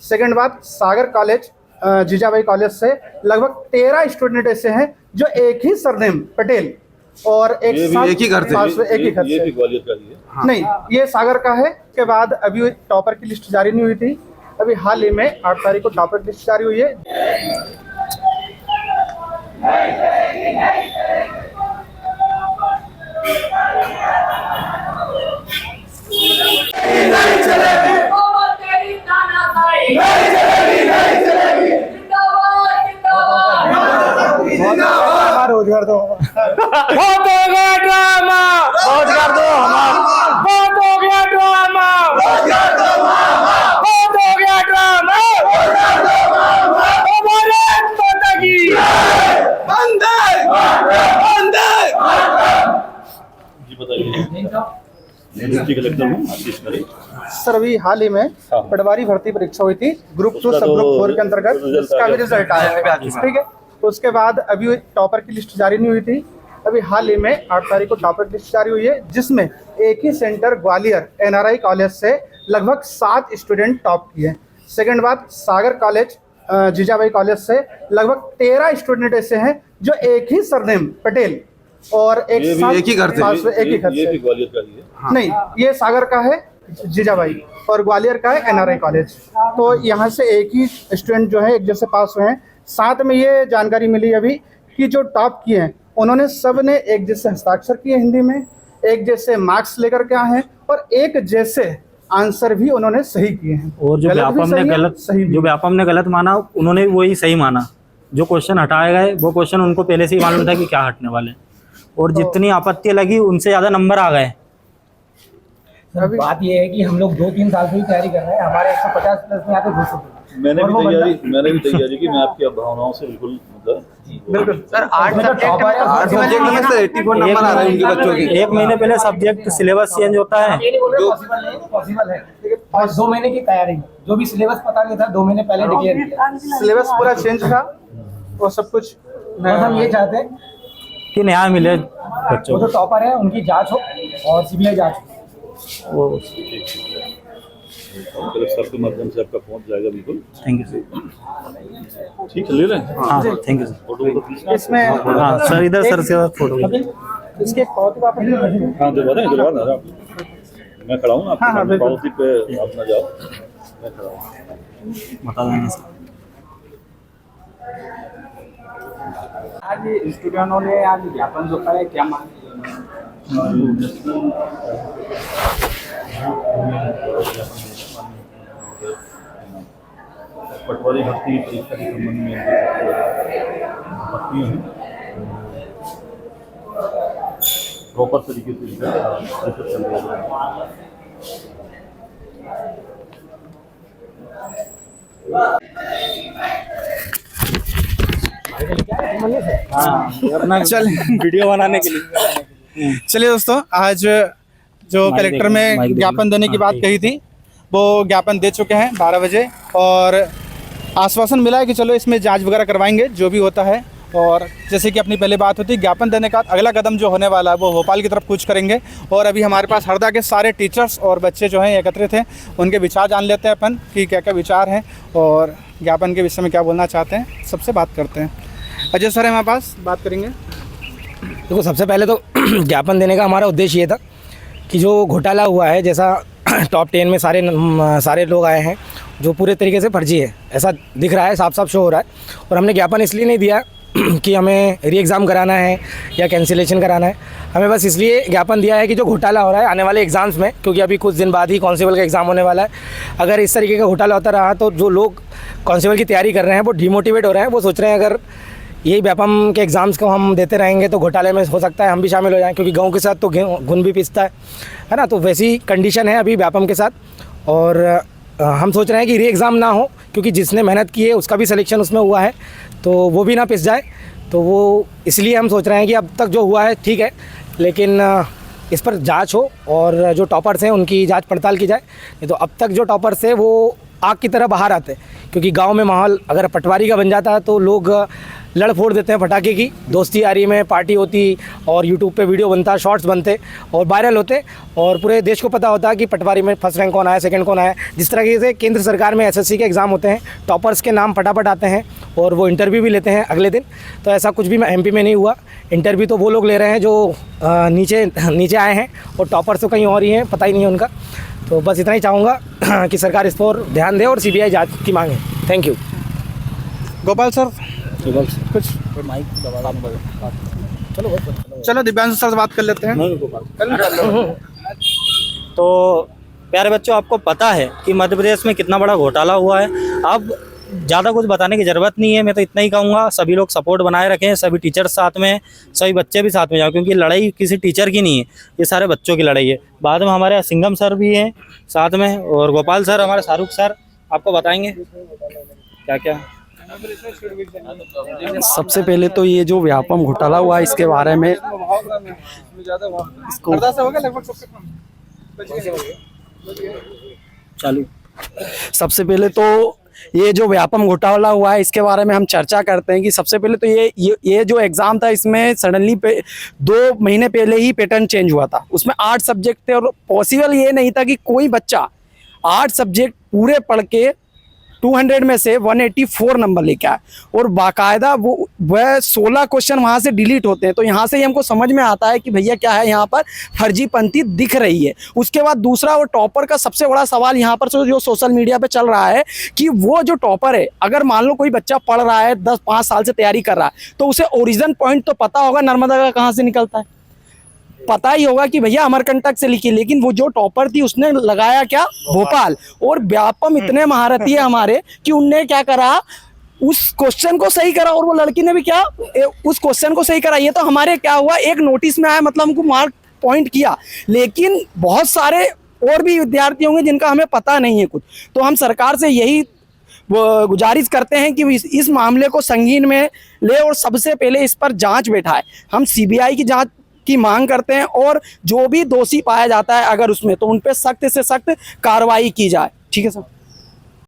Second बात, सागर college Jijabai college से लगभग 13 स्टूडेंट ऐसे हैं जो एक ही सरनेम पटेल और एक साथ एक ही घर से, एक ही घर से। ये भी ग्वालियर का ही है। हाँ। नहीं, ये सागर का है। के बाद अभी टॉपर की लिस्ट जारी नहीं हुई थी, अभी हाल ही में 8 तारीख को टॉपर की लिस्ट जारी हुई है। रोजगार दो, बहुत हो गया ड्रामा, रोजगार दो हमारा, बहुत हो गया ड्रामा, रोजगार दो हमारा, बहुत हो गया ड्रामा, रोजगार दो हमारा, भारत माता की वंदे वंदे। जी बताइए, डिस्ट्रिक्ट कलेक्टर हूँ आशीष खरे। सर अभी हाल ही में पटवारी भर्ती परीक्षा हुई थी ग्रुप 2 सब ग्रुप 4 के अंतर्गत, उसका भी रिजल्ट आया है, ठीक है। उसके बाद अभी टॉपर की लिस्ट जारी नहीं हुई थी, अभी हाल ही में 8 तारीख को टॉपर की लिस्ट जारी हुई है, जिसमें एक ही सेंटर ग्वालियर एनआरआई कॉलेज से लगभग 7 स्टूडेंट टॉप किए। सेकंड बात, सागर कॉलेज जीजाबाई कॉलेज से लगभग 13 स्टूडेंट ऐसे हैं जो एक ही सरनेम पटेल और एक साथ एक ही घर से। एक ही घर ये से। भी ग्वालियर का ही है। नहीं, ये सागर का है जीजाबाई और ग्वालियर का है एनआरआई कॉलेज। तो यहाँ से एक ही स्टूडेंट जो है एक जैसे पास हुए हैं। साथ में ये जानकारी मिली अभी कि जो टॉप किए हैं उन्होंने सब ने एक जैसे हस्ताक्षर किए हिंदी में, एक जैसे मार्क्स लेकर के आए हैं और एक जैसे आंसर भी उन्होंने सही किए हैं। और जो व्यापम ने गलत माना उन्होंने वही सही माना। जो क्वेश्चन हटाए गए वो क्वेश्चन उनको पहले से ही मालूम था कि क्या हटने वाले, और जितनी आपत्ति लगी उनसे ज़्यादा नंबर आ गए। बात ये है कि हम लोग 2-3 साल से ही तैयारी कर रहे हैं, हमारे 150 प्लस में आते 200। मैंने भी तैयारी की। मैं आपकी भावनाओं से बिल्कुल बिल्कुल सर 8 सब्जेक्ट में सर 84 नंबर आ रहे हैं उनके बच्चों के। 1 महीने पहले सब्जेक्ट सिलेबस चेंज होता है, पॉसिबल है। और 2 महीने की तैयारी, जो भी सिलेबस पता नहीं था 2 महीने पहले डिक्लेयर किया। सिलेबस पूरा चेंज था और सब कुछ। और हम ये चाहते हैं कि न्याय मिले वो बच्चों जो टॉपर है उनकी जांच हो और सीबीआई जांच हो। को। सर के माध्यम से आपका पहुंच जाएगा बिल्कुल। Thank you sir. ठीक है, ले लें। हाँ थैंक यू सर। फोटो इसमें हाँ सर, इधर सर से फोटो। इसके कॉपी वापस हाँ दिलवा दें आप। मैं खड़ा हूँ ना, हाँ, आपकी पावती पे आप ना जाओ, मैं खड़ा हूँ। बता देना सर। आज स्टूडेंटों ने आज ज्ञापन सौंपा है, क्या मांग? पटवारी भर्ती परीक्षा के संबंध में आपत्तियां हैं, प्रॉपर तरीके से चल रहा है। अपना चल वीडियो बनाने के लिए। चलिए दोस्तों, आज जो कलेक्टर में ज्ञापन देने की बात कही थी वो ज्ञापन दे चुके हैं 12 बजे, और आश्वासन मिला है कि चलो इसमें जांच वगैरह करवाएंगे जो भी होता है। और जैसे कि अपनी पहले बात होती, ज्ञापन देने का अगला कदम जो होने वाला है वो भोपाल की तरफ कूच करेंगे। और अभी हमारे पास हरदा के सारे टीचर्स और बच्चे जो हैं एकत्रित हैं, उनके विचार जान लेते हैं अपन कि क्या क्या विचार हैं और ज्ञापन के विषय में क्या बोलना चाहते हैं। सबसे बात करते हैं। अजय सर हमारे पास बात करेंगे। देखो, सबसे पहले तो ज्ञापन देने का हमारा उद्देश्य ये था कि जो घोटाला हुआ है, जैसा टॉप 10 में सारे लोग आए हैं जो पूरे तरीके से फर्जी है, ऐसा दिख रहा है, साफ साफ शो हो रहा है। और हमने ज्ञापन इसलिए नहीं दिया कि हमें री एग्ज़ाम कराना है या कैंसिलेशन कराना है, हमें बस इसलिए ज्ञापन दिया है कि जो घोटाला हो रहा है आने वाले एग्ज़ाम्स में, क्योंकि अभी कुछ दिन बाद ही कांस्टेबल का एग्ज़ाम होने वाला है, अगर इस तरीके का घोटाला होता रहा तो जो लोग कांस्टेबल की तैयारी कर रहे हैं वो डिमोटिवेट हो रहे हैं। वो सोच रहे हैं अगर यही व्यापम के एग्ज़ाम्स को हम देते रहेंगे तो घोटाले में हो सकता है हम भी शामिल हो जाएं, क्योंकि गाँव के साथ तो घुन भी पिसता है ना। तो वैसी कंडीशन है अभी व्यापम के साथ, और हम सोच रहे हैं कि री एग्ज़ाम ना हो, क्योंकि जिसने मेहनत की है उसका भी सिलेक्शन उसमें हुआ है, तो वो भी ना पिस जाए। तो वो इसलिए हम सोच रहे हैं कि अब तक जो हुआ है ठीक है, लेकिन इस पर जांच हो और जो टॉपर्स हैं उनकी जांच पड़ताल की जाए। नहीं तो अब तक जो टॉपर्स है वो आग की तरह बाहर आते हैं, क्योंकि गांव में माहौल अगर पटवारी का बन जाता है तो लोग लड़ फोड़ देते हैं पटाखे की, दोस्ती यारी में पार्टी होती और यूट्यूब पे वीडियो बनता, शॉर्ट्स बनते और वायरल होते और पूरे देश को पता होता है कि पटवारी में फर्स्ट रैंक कौन आया, सेकंड कौन आया। जिस तरीके से केंद्र सरकार में एसएससी के एग्ज़ाम होते हैं, टॉपर्स के नाम फटाफट आते हैं और वो इंटरव्यू भी लेते हैं अगले दिन, तो ऐसा कुछ भी एमपी में नहीं हुआ। इंटरव्यू तो वो लोग ले रहे हैं जो नीचे आए हैं और टॉपर्स तो कहीं और ही हैं, पता ही नहीं है उनका। तो बस इतना ही चाहूँगा कि सरकार इस पर ध्यान दे और सीबीआई जांच की मांगे। Thank you. गोपाल सर कुछ चलो दिव्यांशु सर से बात कर लेते हैं। तो प्यारे बच्चों, आपको पता है कि मध्य प्रदेश में कितना बड़ा घोटाला हुआ है। अब ज़्यादा कुछ बताने की ज़रूरत नहीं है, मैं तो इतना ही कहूँगा सभी लोग सपोर्ट बनाए रखें, सभी टीचर्स साथ में, सभी बच्चे भी साथ में जाओ, क्योंकि लड़ाई किसी टीचर की नहीं है, ये सारे बच्चों की लड़ाई है। बाद में हमारे सिंघम सर भी हैं साथ में और गोपाल सर, हमारे शाहरुख सर आपको बताएंगे क्या क्या। सबसे पहले तो ये जो व्यापम घोटाला हुआ इसके बारे में चालू सबसे पहले तो ये जो व्यापम घोटाला हुआ है इसके बारे में हम चर्चा करते हैं कि सबसे पहले तो ये जो एग्ज़ाम था इसमें सडनली 2 महीने पहले ही पैटर्न चेंज हुआ था। उसमें 8 सब्जेक्ट थे और पॉसिबल ये नहीं था कि कोई बच्चा 8 सब्जेक्ट पूरे पढ़ के 200 में से 184 नंबर लेके आए और बाकायदा वह 16 क्वेश्चन वहाँ से डिलीट होते हैं। तो यहाँ से ही हमको समझ में आता है कि भैया क्या है, यहाँ पर फर्जीपंथी दिख रही है। उसके बाद दूसरा, वो टॉपर का सबसे बड़ा सवाल यहाँ पर जो सोशल मीडिया पे चल रहा है कि वो जो टॉपर है, अगर मान लो कोई बच्चा पढ़ रहा है 10-5 साल से तैयारी कर रहा है तो उसे ओरिजिन पॉइंट तो पता होगा नर्मदा का कहाँ से निकलता है, पता ही होगा कि भैया अमरकंटक से लिखी, लेकिन वो जो टॉपर थी उसने लगाया क्या, भोपाल। और व्यापम इतने महारथी है हमारे कि उनने क्या करा, उस क्वेश्चन को सही करा और वो लड़की ने भी क्या उस क्वेश्चन को सही करा। ये तो हमारे क्या हुआ, एक नोटिस में आया, मतलब हमको मार्क पॉइंट किया, लेकिन बहुत सारे और भी विद्यार्थी होंगे जिनका हमें पता नहीं है कुछ। तो हम सरकार से यही गुजारिश करते हैं कि इस मामले को संगीन में ले और सबसे पहले इस पर जांच बैठाए। हम सीबीआई की जांच की मांग करते हैं और जो भी दोषी पाया जाता है अगर उसमें, तो उन पे सख्त से सख्त कार्रवाई की जाए। ठीक है सर।